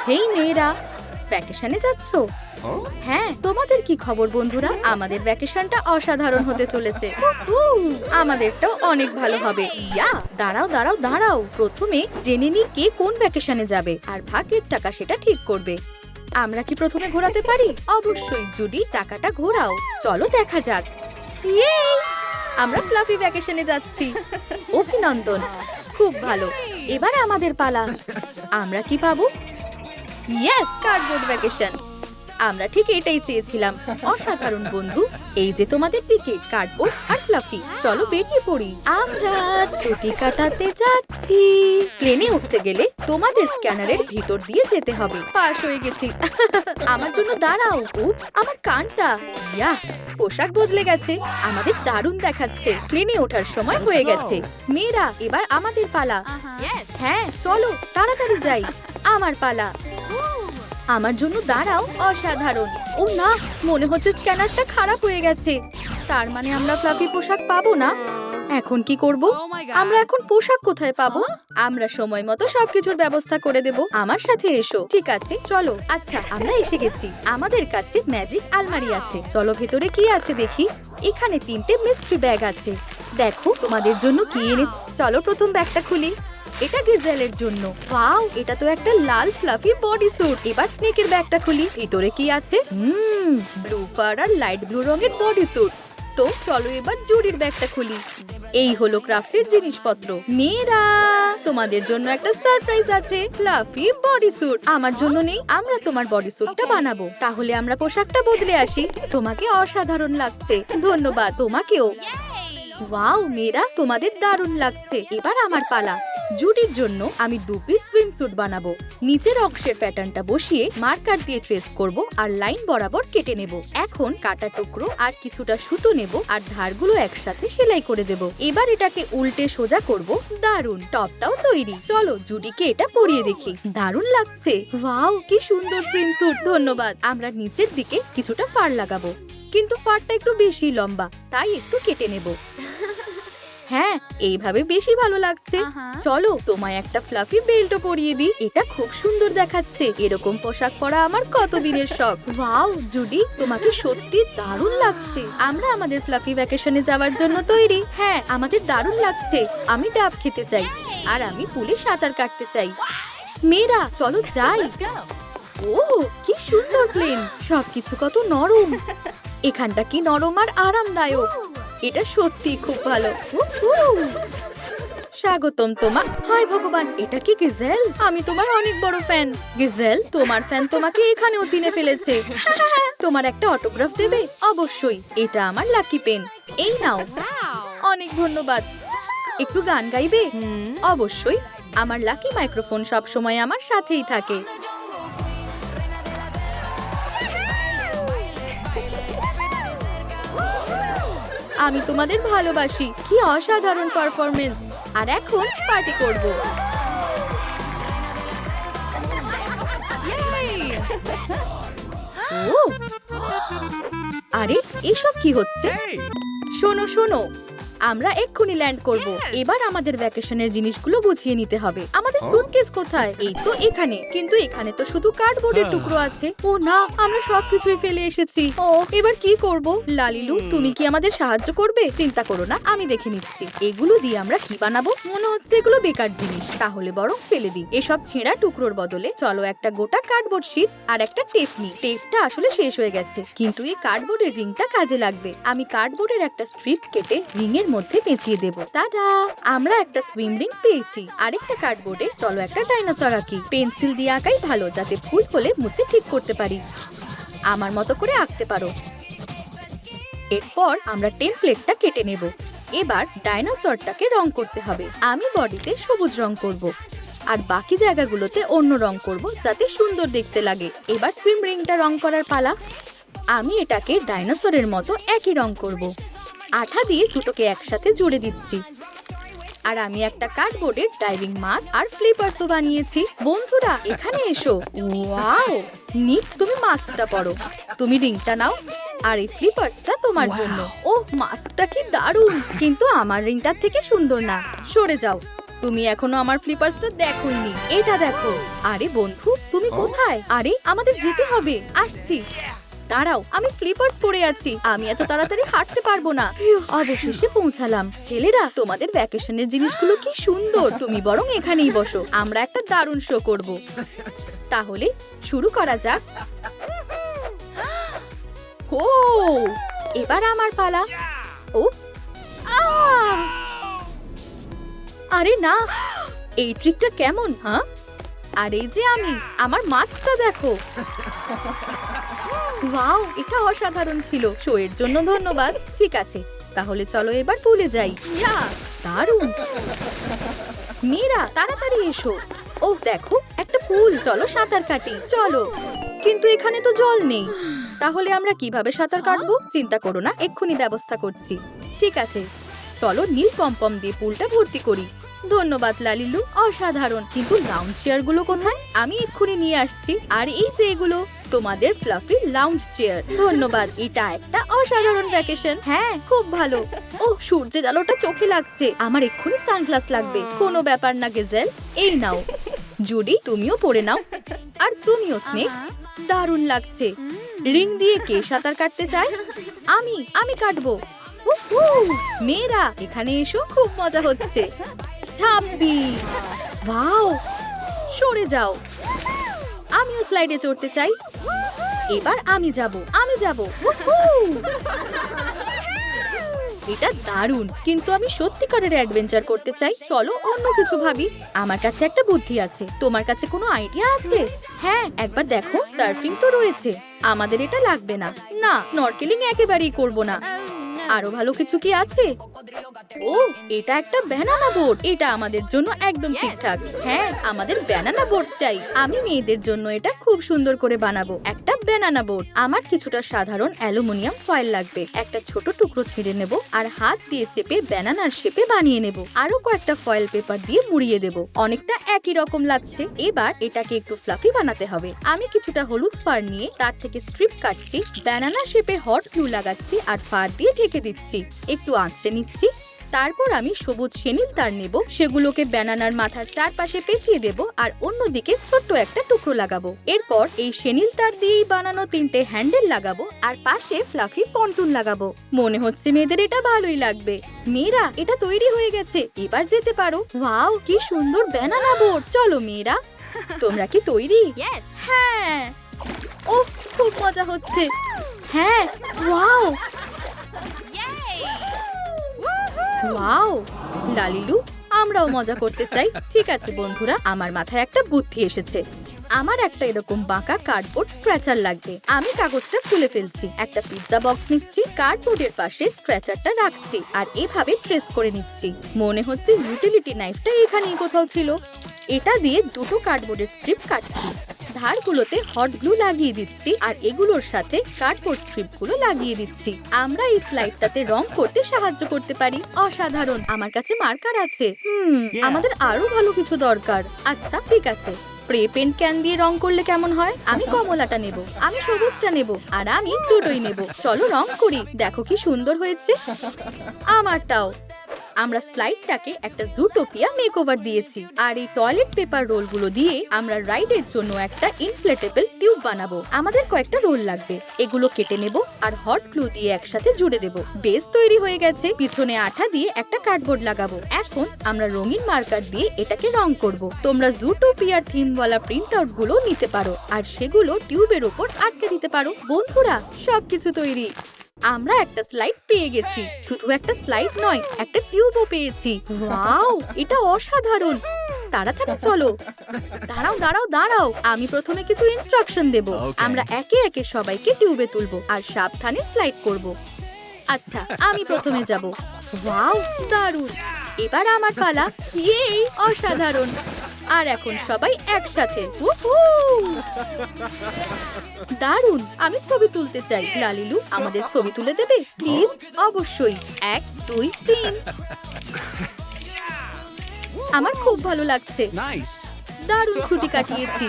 হেই মেয়েরা, ভ্যাকেশনে যাচ্ছ? হ্যাঁ, তোমাদের কি খবর বন্ধুরা? আমাদের ভ্যাকেশনটা অসাধারণ হতে চলেছে। আমাদেরটাও অনেক ভালো হবে। ইয়া, দাঁড়াও দাঁড়াও দাঁড়াও, প্রথমে জেনে নি কে কোন ভ্যাকেশনে যাবে আর ভাগ্যের চাকা সেটা ঠিক করবে। আমরা কি প্রথমে ঘোরাতে পারি? অবশ্যই। জুডি, চাকাটা ঘোরাও। চলো দেখা যাক। ইয়ে, আমরা ফ্লাফি ভ্যাকেশনে যাচ্ছি। অভিনন্দন, খুব ভালো। এবার আমাদের পালা। আমরা কি পাবো? Yes, cardboard vacation. আমরা ঠিক এটাই চেয়েছিলাম। অসাধারণ বন্ধু, এই যে তোমাদের টিকিট, কার্ডবোর্ড আর ফ্লাফি। চলো বেরিয়ে পড়ি। আমরা ছুটি কাটাতে যাচ্ছি। প্লেনে উঠতে গেলে তোমাদের স্ক্যানারের ভিতর দিয়ে যেতে হবে। পাস হয়ে গেছি। আমার জন্য দাঁড়াও। আমার কানটা। ইয়া, পোশাক বদলে গেছে। আমাদের দারুণ দেখাচ্ছে। প্লেনে ওঠার সময় হয়ে গেছে। মেয়েরা, এবার আমাদের পালা। হ্যাঁ, চলো তাড়াতাড়ি যাই। আমার পালা। আমার জন্য দাঁড়াও। অসাধারণ। ও না, মনে হচ্ছে স্ক্যানারটা খারাপ হয়ে গেছে। তার মানে আমরা ফ্লাফি পোশাক পাবো না। এখন কি করব? আমরা এখন পোশাক কোথায় পাবো? আমরা সময় মতো সবকিছুর ব্যবস্থা করে দেব। আমার সাথে এসো। ঠিক আছে, চলো। আচ্ছা, আমরা এসে গেছি। আমাদের কাছে ম্যাজিক আলমারি আছে। চলো ভেতরে কি আছে দেখি। এখানে 3টে মিস্ট্রি ব্যাগ আছে। দেখো তোমাদের জন্য কি এনেছি। চলো প্রথম ব্যাগটা খুলি। এটা গিজেলের জন্য। ওয়াও, এটা তো একটা লাল ফ্লাফি বডি স্যুট। এবার স্নেকের ব্যাগটা খুলি। ভিতরে কি আছে? ব্লু ফার আর লাইট ব্লু রঙের বডি স্যুট। তো চলো এবার জুডির ব্যাগটা খুলি। এই হলো ক্রাফটের জিনিসপত্র। মেয়েরা, তোমাদের জন্য একটা সারপ্রাইজ আছে। Fluffy bodysuit. আমার জন্য নেই, আমরা তোমার বডি স্যুটটা বানাবো। তাহলে আমরা পোশাকটা বদলে আসি। তোমাকে অসাধারণ লাগছে। ধন্যবাদ। তোমাকেও। ওয়াও মেয়েরা, তোমাদের দারুণ লাগছে। এবার আমার পালা। জুডির জন্য আমি 2 পিস সুইমস্যুট বানাবো। নিচের অংশের প্যাটার্নটা বসিয়ে মার্কার দিয়ে ট্রেস করব আর লাইন বরাবর কেটে নেব। এখন কাটা টুকরো আর কিছুটা সুতো নেব আর ধারগুলো একসাথে সেলাই করে দেব। এবার এটাকে উল্টে সোজা করব। দারুণ, টপটাও তৈরি। চলো জুডিকে এটা পরিয়ে দেখি। দারুণ লাগছে। ওয়াও, কি সুন্দর সুইমস্যুট। ধন্যবাদ। আমরা নিচের দিকে কিছুটা ফার লাগাবো, কিন্তু ফারটা একটু বেশি লম্বা, তাই একটু কেটে নেব। হ্যাঁ, এইভাবে বেশি ভালো লাগছে। চলো তোমায় একটা ফ্লাফি বেল্টও পরিয়ে দিই। এটা খুব সুন্দর দেখাচ্ছে। এরকম পোশাক পরা আমার কতদিনের শখ। ওয়াও জুডি, তোমাকে সত্যি দারুণ লাগছে। আমরা আমাদের ফ্লাফি ভ্যাকেশনে যাওয়ার জন্য তৈরি। হ্যাঁ, আমাদের দারুণ লাগছে। আমি ডাব খেতে চাই আর আমি পুলে সাঁতার কাটতে চাই। মেয়েরা, চলো যাই। ও, কি সুন্দর প্লেন। সবকিছু কত নরম। এখানটা কি নরম আর আরামদায়ক। এটা সত্যি খুব ভালো। স্বাগতম তোমার। হায় ভগবান, এটা কি গিজেল? আমি তোমার অনেক বড় ফ্যান। গিজেল, তোমার ফ্যান তোমাকে এখানেও চিনে ফেলেছে। তোমার একটা অটোগ্রাফ দেবে? অবশ্যই। এটা আমার লাকি পেন। এই নাও। অনেক ধন্যবাদ। একটু গান গাইবে? অবশ্যই। আমার লাকি মাইক্রোফোন সব সময় আমার সাথেই থাকে। আমি তোমাদের ভালোবাসি। কি অসাধারণ পারফরমেন্স। আর এখন পার্টি করব। ও, আরে এসব কি হচ্ছে? শোনো শোনো, আমরা এক্ষুনি ল্যান্ড করব। এবার আমাদের ভ্যাকেশনের জিনিসগুলো গুছিয়ে নিতে হবে। আমাদের সুটকেস কোথায়? এই তো এখানে। কিন্তু এখানে তো শুধু কার্ডবোর্ডের টুকরো আছে। ও না, আমরা সবকিছুই ফেলে এসেছি। ও, এবার কি করব? লালিলু, তুমি কি আমাদের সাহায্য করবে? চিন্তা করো না, আমি দেখে নিচ্ছি। এগুলো দিয়ে আমরা কি বানাবো? মনে হচ্ছে এগুলো বেকার জিনিস। তাহলে বরং ফেলে দিই। এসব ছেঁড়া টুকরোর বদলে চলো একটা গোটা কার্ডবোর্ড শীট আর একটা টেপ নিই। টেপটা আসলে শেষ হয়ে গেছে, কিন্তু এই কার্ডবোর্ডের রিংটা কাজে লাগবে। আমি কার্ডবোর্ডের একটা স্ট্রিপ কেটে রিংয়ের মধ্যে পেঁচিয়ে দেব। টাটা, আমরা একটা সুইম রিং পেয়েছি। আরেকটা কার্ডবোর্ডে চলো একটা ডাইনোসর আঁকি। পেন্সিল দিয়ে আঁকাই ভালো, যাতে ভুল হলে মুছে ঠিক করতে পারি। আমার মতো করে আঁকতে পারো। এরপর আমরা টেমপ্লেটটা কেটে নেব। এবার ডাইনোসরটাকে রং করতে হবে। আমি বডিতে সবুজ রং করব আর বাকি জায়গাগুলোতে অন্য রং করব, যাতে সুন্দর দেখতে লাগে। এবার সুইম রিংটা রং করার পালা। আমি এটাকে ডাইনোসরের মতো একই রং করব। আঠা দিয়ে দুটোকে একসাথে জুড়ে দিচ্ছি। আর আমি একটা কার্ডবোর্ডের ডাইভিং মাস্ক আর ফ্লিপার্সও বানিয়েছি। বন্ধুরা, এখানে এসো। ওয়াও নিক, তুমি মাস্কটা পরো। তুমি রিংটা নাও আর এই ফ্লিপার্সটা তোমার জন্য। ওহ, মাস্কটা কি দারুণ, কিন্তু আমার রিংটার থেকে সুন্দর না। সরে যাও। তুমি এখনো আমার ফ্লিপার্সটা দেখোইনি। এটা দেখো। আরে বন্ধু, তুমি কোথায়? আরে আমাদের যেতে হবে। আসছি। দাঁড়াও, আমি ফ্লিপার্স পরে আছি। আমি এত তাড়াতাড়ি হাঁটতে পারবো না। অবশেষে পৌঁছালাম। ছেলেরা, তোমাদের ভ্যাকেশনের জিনিসগুলো কি সুন্দর। তুমি বরং এখানেই বসো, আমরা একটা দারুণ শো করব। তাহলে শুরু করা যাক। ও, এবার আমার পালা। ও, আরে না, এই ট্রিকটা কেমন? হ্যাঁ, আর এই যে আমি, আমার মাস্কটা দেখো। ওয়াও, এটা অসাধারণ ছিল। শো এর জন্য ধন্যবাদ। ঠিক আছে, তাহলে চলো এবার পুলে যাই। ইয়া, দারুণ। মেয়েরা তাড়াতাড়ি এসো। ওহ দেখো, একটা পুল। চলো সাঁতার কাটি, চলো। কিন্তু এখানে তো জল নেই। তাহলে আমরা কিভাবে সাঁতার কাটবো? চিন্তা করো না, এক্ষুনি ব্যবস্থা করছি। ঠিক আছে, চলো নীল পম্পম দিয়ে পুলটা ভর্তি করি। ধন্যবাদ লালিলু, অসাধারণ। কিন্তু লাউঞ্জ চেয়ার গুলো কোথায়? আমি এক্ষুনি নিয়ে আসছি। আর এই যে এগুলো তোমাদের ফ্লাফি লাউঞ্জ চেয়ার। ধন্যবাদ, এটা একটা অসাধারণ ভ্যাকেশন। হ্যাঁ, খুব ভালো। ও, সূর্যের আলোটা চোখে লাগছে। আমার এক্ষুনি সানগ্লাস লাগবে। কোনো ব্যাপার না গেজেল, এই নাও। জুডি, তুমিও পরে নাও। আর তুমিও স্নেক, দারুণ লাগছে। রিং দিয়ে কে সাঁতার কাটতে চায়? আমি কাটবো। মেয়েরা এখানে এসো, খুব মজা হচ্ছে। ছাব্বি, ওয়াও, সরে যাও। আমিও স্লাইডে চড়তে চাই। এবার আমি যাব। এটা দারুণ, কিন্তু আমি সত্যিকারের অ্যাডভেঞ্চার করতে চাই। চলো অন্য কিছু ভাবি। আমার কাছে একটা বুদ্ধি আছে। তোমার কাছে কোনো আইডিয়া আছে? হ্যাঁ, একবার দেখো, সার্ফিং তো রয়েছে। আমাদের এটা লাগবে না। না, স্নরকেলিং একেবারেই করব না। আরো ভালো কিছু কি আছে? ও, এটা একটা ব্যানানা বোট। এটা আমাদের জন্য একদম ঠিকঠাক। হ্যাঁ, আমাদের ব্যানানা বোট চাই। আমি মেয়েদের জন্য এটা খুব সুন্দর করে বানাবো। একটা ব্যানানা বোট। আমার কিছুটা সাধারণ অ্যালুমিনিয়াম ফয়েল লাগবে। একটা ছোট টুকরো ছিঁড়ে নেব আর হাত দিয়ে চেপে ব্যানানার শেপে বানিয়ে নেব। আরো কয়েকটা ফয়েল পেপার দিয়ে মুড়িয়ে দেব। অনেকটা একই রকম লাগছে। এবার এটাকে একটু ফ্লাফি বানাতে হবে। আমি কিছুটা হলুদ ফার নিয়ে তার থেকে স্ট্রিপ কাটছি, ব্যানানা শেপে হট গ্লু লাগাচ্ছি আর ফার দিয়ে ঢেকে দিচ্ছি। একটু আঁচড়ে নিচ্ছি। তারপর আমি সবুজ সেনিল তার নেব, সেগুলোকে ব্যানানার মাথার চারপাশে পেঁচিয়ে দেব আর অন্যদিকে ছোট্ট একটা টুকরো লাগাবো। এরপর এই সেনিল তার দিয়েই বানানো 3টে হ্যান্ডেল লাগাবো আর পাশে ফ্লাফি পন্টুন লাগাবো। মনে হচ্ছে মেয়েদের এটা ভালোই লাগবে। মেয়েরা, এটা তৈরি হয়ে গেছে। এবার যেতে পারো। ওয়াও, কি সুন্দর ব্যানানা বোট। চলো মেয়েরা, তোমরা কি তৈরি? হ্যাঁ। ওহ, খুব মজা হচ্ছে। হ্যাঁ, ওয়াও ওয়াও। লালিলু, আমরাও মজা করতে চাই। ঠিক আছে বন্ধুরা, আমার মাথায় একটা বুদ্ধি এসেছে। আমার একটা এরকম বাঁকা কার্ডবোর্ড স্ক্র্যাচার লাগবে। আমি কাগজটা খুলে ফেলছি। একটা পিৎজা বক্স নিচ্ছি, কার্ডবোর্ডের পাশে স্ক্র্যাচারটা রাখছি আর এভাবে ট্রেস করে নিচ্ছি। মনে হচ্ছে ইউটিলিটি নাইফটা এখানেই কোথাও ছিল। এটা দিয়ে দুটো কার্ডবোর্ডের স্ট্রিপ কাটছি। ধারগুলোতে হট গ্লু লাগিয়ে দিচ্ছি আর এগুলোর সাথে কার্ডবোর্ড স্ট্রিপগুলো লাগিয়ে দিচ্ছি। আমরা এই স্লাইডটাতে রং করতে সাহায্য করতে পারি। অসাধারণ। আমার কাছে মার্কার আছে। আমাদের আরো ভালো কিছু দরকার। আচ্ছা ঠিক আছে, স্প্রে পেন্ট ক্যান দিয়ে রং করলে কেমন হয়? আমি কমলাটা নেব, আমি সবুজটা নেব আর আমি দুটোই নেব। চলো রং করি। দেখো কি সুন্দর হয়েছে। আমারটাও। আমরা স্লাইডটাকে একটা জুটোপিয়া মেকওভার দিয়েছি আর এই টয়লেট পেপার রোলগুলো দিয়ে আমরা রাইডের জন্য একটা ইনফ্লেটেবল টিউব বানাবো। আমাদের কয়েকটা রোল লাগবে। এগুলো কেটে নেব আর হট গ্লু দিয়ে একসাথে জুড়ে দেব। বেস তৈরি হয়ে গেছে। পিছনে আঠা দিয়ে একটা কার্ডবোর্ড লাগাবো। এখন আমরা রঙিন মার্কার দিয়ে এটাকে রং করব। তোমরা জুটোপিয়ার থিমওয়ালা প্রিন্ট আউট গুলো নিতে পারো আর সেগুলো টিউবের উপর আটকে দিতে পারো। বন্ধুরা, সবকিছু তৈরি। আমরা একটা স্লাইড পেয়ে গেছি। শুধু একটা স্লাইড নয়, একটা টিউবও পেয়েছি। ওয়াও, এটা অসাধারণ। তাড়াতাড়ি চলো। দাঁড়াও। আমি প্রথমে কিছু ইনস্ট্রাকশন দেব। আমরা একে একে সবাইকে টিউবে তুলবো আর সাবধানে স্লাইড করব। আচ্ছা, আমি প্রথমে যাব। ওয়াও, দারুণ। এবার আমার পালা। ইয়ে, অসাধারণ। আর এখন সবাই একসাথে। দারুণ। আমি ছবি তুলতে চাই। লালিলু, আমাদের ছবি তুলে দেবে প্লিজ? অবশ্যই। 1 2 3। আমার খুব ভালো লাগছে। দারুণ ছুটি কাটিয়েছি।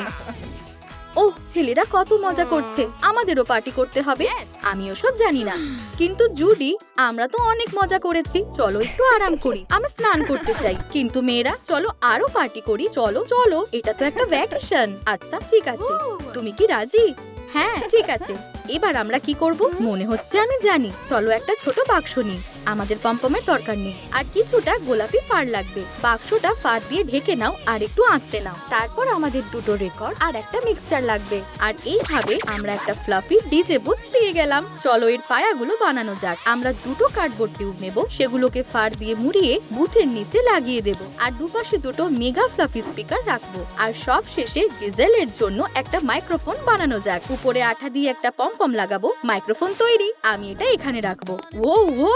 ওহ, ছেলেরা কত মজা করছে, আমাদেরও পার্টি করতে হবে। আমি ওসব জানি না, কিন্তু জুডি আমরা তো অনেক মজা করেছি, চলো একটু আরাম করি। আমি স্নান করতে চাই। কিন্তু মেয়েরা চলো আরো পার্টি করি, চলো চলো, এটা তো একটা ভ্যাকেশন। আচ্ছা ঠিক আছে, তুমি কি রাজি? হ্যাঁ ঠিক আছে। এবার আমরা কি করব মনে হচ্ছে আমি জানি। চলো একটা ছোট বাক্স নিই, আমাদের পমপমের দরকার নেই, আর কিছুটা গোলাপি ফার লাগবে। বাক্সটা ফার দিয়ে ঢেকে নাও আর একটু আঁচড়ে নাও। তারপর আমাদের দুটো রেকর্ড আর একটা মিক্সচার লাগবে। আর এইভাবে আমরা একটা ফ্লাফি ডিজে বুথ পেয়ে গেলাম। চলো এর পায়াগুলো বানানো যাক। আমরা দুটো কার্ডবোর্ড টিউব নেব, সেগুলোকে ফার দিয়ে মুড়িয়ে বুথের নিচে লাগিয়ে দেব, আর দুপাশে দুটো মেগা ফ্লাফি স্পিকার রাখবো। আর সব শেষে গিজেলের জন্য একটা মাইক্রোফোন বানানো যাক। উপরে আঠা দিয়ে একটা পমপম লাগাবো। মাইক্রোফোন তৈরি, আমি এটা এখানে রাখবো। ও ও,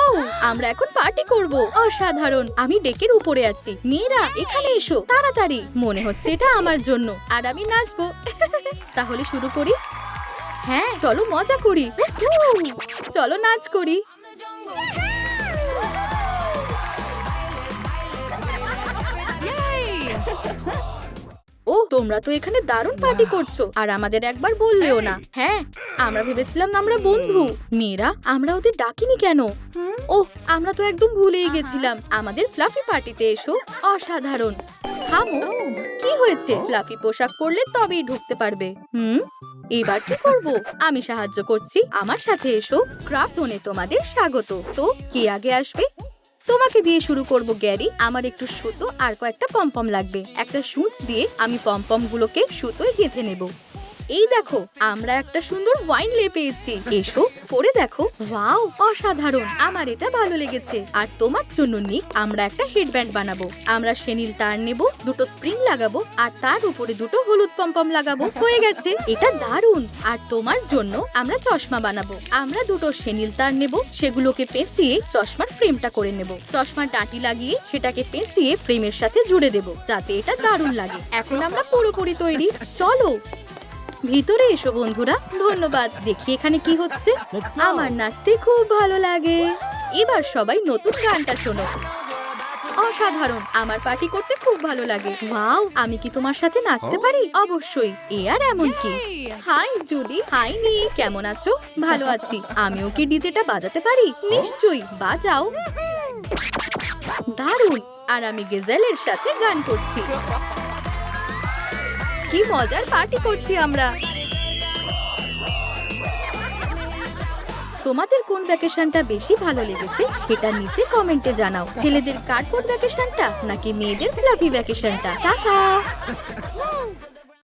আমরা এখন পার্টি করব। অসাধারণ। আমি ডেকের উপরে আছি, মেয়েরা এখানে এসো তাড়াতাড়ি। মনে হচ্ছে এটা আমার জন্য, আর আমি নাচবো। তাহলে শুরু করি। হ্যাঁ চলো মজা করি, চলো নাচ করি। ও তোমরা তো এখানে দারুণ পার্টি করছো, আর আমাদের একবার বললেও না। হ্যাঁ আমরা ভেবেছিলাম আমরা বন্ধু। মেয়েরা আমরা ওদের ডাকিনি কেন? ওহ আমরা তো একদম ভুলেই গেছিলাম। আমাদের ফ্লাফি পার্টিতে এসো। অসাধারণ। থামো, কি হয়েছে? ফ্লাফি পোশাক পরলে তবেই ঢুকতে পারবে। এবার কি করব? আমি সাহায্য করছি, আমার সাথে এসো। ক্রাফট জোনে তোমাদের স্বাগত। তো কে আগে আসবে? তোমাকে দিয়ে শুরু করব গ্যারি। আমার একটু সুতো আর কয়েকটা পমপম লাগবে। একটা সূচ দিয়ে আমি পমপম গুলোকে সুতোয় গেঁথে নেব। এই দেখো আমরা একটা সুন্দর ওয়াইন লে পেয়েছি, এসো পরে দেখো। ওয়াও অসাধারণ, আমার এটা ভালো লেগেছে। আর তোমার জন্য নিক আমরা একটা হেডব্যান্ড বানাবো। আমরা সেনিল তার নেব, দুটো স্প্রিং লাগাবো, আর তার উপরে দুটো হলুদ পমপম লাগাবো। হয়ে গেছে, এটা দারুণ। আর তোমার জন্য আমরা চশমা বানাবো। আমরা দুটো সেনিল তার নেব, সেগুলোকে পেঁচিয়ে চশমার ফ্রেমটা করে নেব। চশমার ডাঁটি লাগিয়ে সেটাকে পেঁচিয়ে ফ্রেমের সাথে জুড়ে দেব, যাতে এটা দারুণ লাগে। এখন আমরা পুরোপুরি তৈরি, চলো ভিতরে এসো বন্ধুরা। ধন্যবাদ। দেখি এখানে কি হচ্ছে। আমার নাচতে খুব ভালো লাগে। এবার সবাই নতুন গানটা শোনো। অসাধারণ, আমার পার্টি করতে খুব ভালো লাগে। ওয়াও, আমি কি তোমার সাথে নাচতে পারি? অবশ্যই। এ আর এমন কি। হাই জুডি। হাই নি, কেমন আছো? ভালো আছি। আমিও কি ডিজেটা বাজাতে পারি? নিশ্চয়ই, বাজাও। দারুণ। আর আমি গেজেলের সাথে গান করছি। কি মজার পার্টি করছি আমরা। তোমাদের কোন ভ্যাকেশনটা বেশি ভালো লেগেছে সেটা নিচে কমেন্টে জানাও। ছেলেদের কার্ডবোর্ড ভ্যাকেশনটা নাকি মেয়েদের ফ্লাফি ভ্যাকেশনটা? টাটা।